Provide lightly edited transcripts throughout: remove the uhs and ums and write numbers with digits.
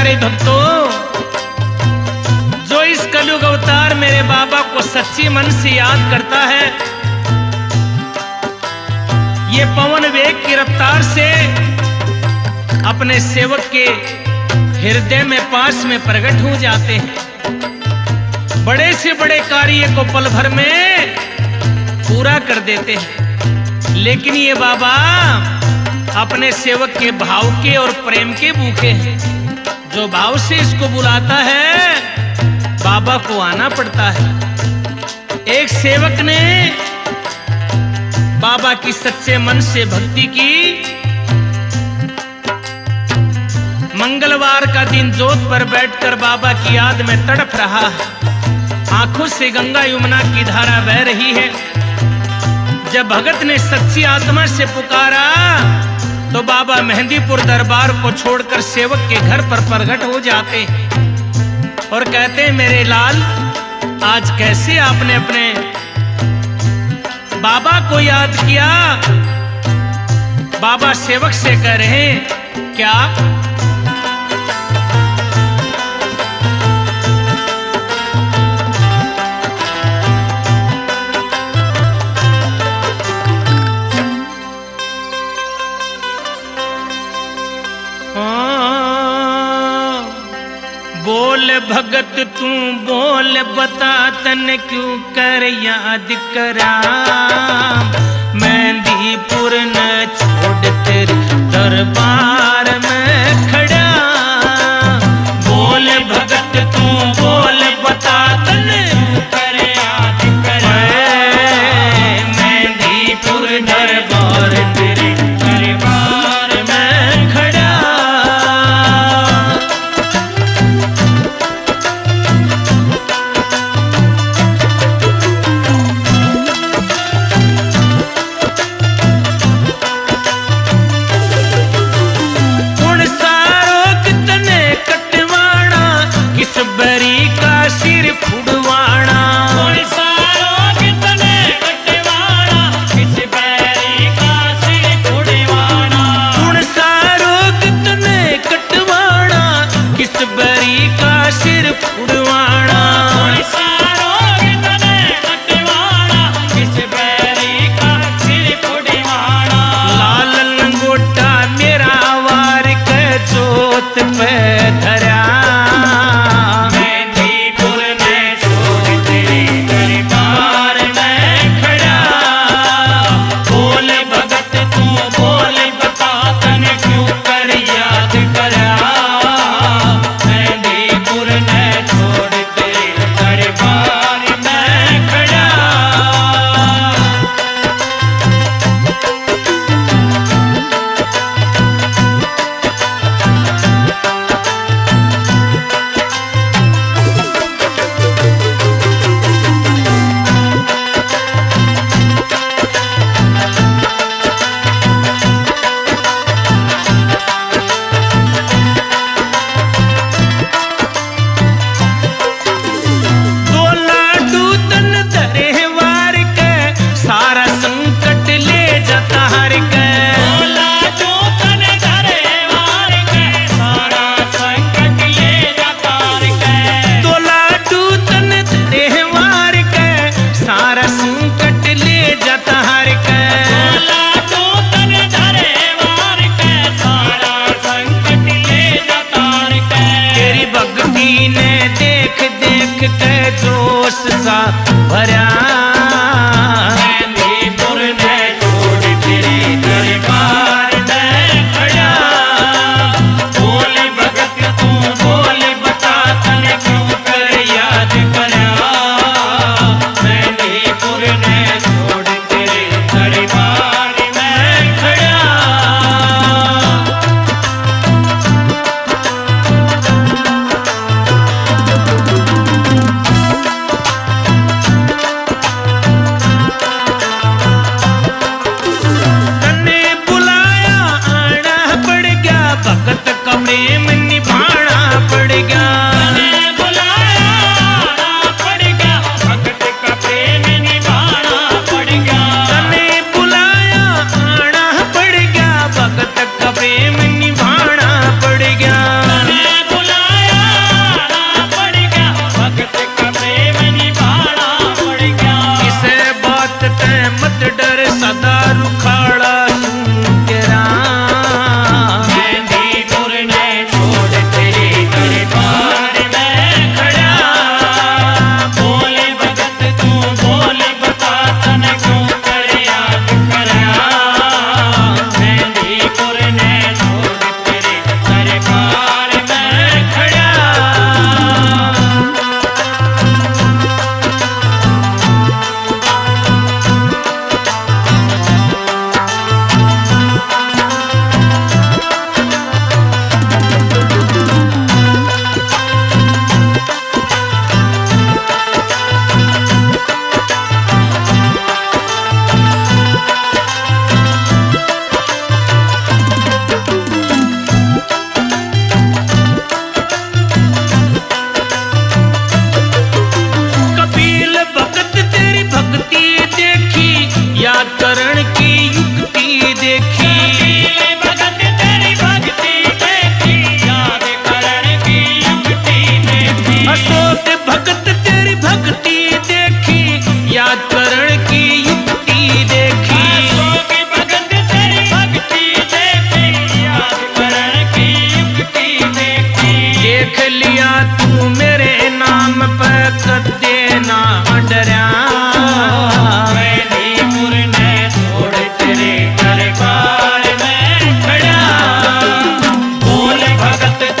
प्यारे भक्तों, जो इस कलयुग अवतार मेरे बाबा को सच्ची मन से याद करता है, ये पवन वेग की रफ्तार से अपने सेवक के हृदय में पास में प्रकट हो जाते हैं। बड़े से बड़े कार्य को पल भर में पूरा कर देते हैं। लेकिन ये बाबा अपने सेवक के भाव के और प्रेम के भूखे हैं। जो भाव से इसको बुलाता है, बाबा को आना पड़ता है। एक सेवक ने बाबा की सच्चे मन से भक्ति की। मंगलवार का दिन जोत पर बैठकर बाबा की याद में तड़प रहा है। आंखों से गंगा यमुना की धारा बह रही है। जब भगत ने सच्ची आत्मा से पुकारा तो बाबा मेहंदीपुर दरबार को छोड़कर सेवक के घर पर प्रकट हो जाते और कहते हैं, मेरे लाल, आज कैसे आपने अपने बाबा को याद किया? बाबा सेवक से कह रहे हैं, क्या बोल भगत तू बोल, बता तन क्यों कर याद करा? मेहंदीपुर न छोड़ तेरे दरबार में खड़ा। बोल भगत तू बोल, बता तन क्यों कर याद करा? मेहंदीपुर दरबार तेरे दरबार में खड़ा। बरी का सिर फुड़वाना, कितने कटवाना, किस बैरी का सिर फुड़वाना। सारो कितने कटवाना, किस बैरी का सिर फुड़वाना। सारो कितने कटवाना, किस बैरी का सिर फुड़वाना। लाल लंगोटा मेरा वार के जोत पे धरा। जोश सा भरा मेहंदीपुर ने छोड़ तेरे दरबार में खड़ा। बोल भगत तू बोल, बता तन क्यों कर याद करा? मेहंदीपुर ने छोड़ तेरे दरबार में खड़ा।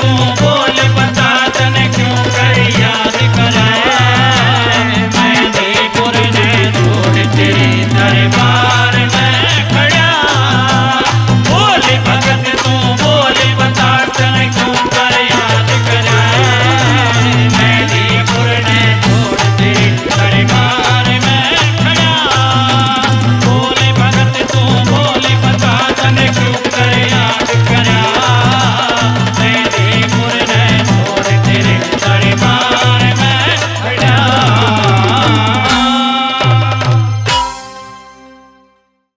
तू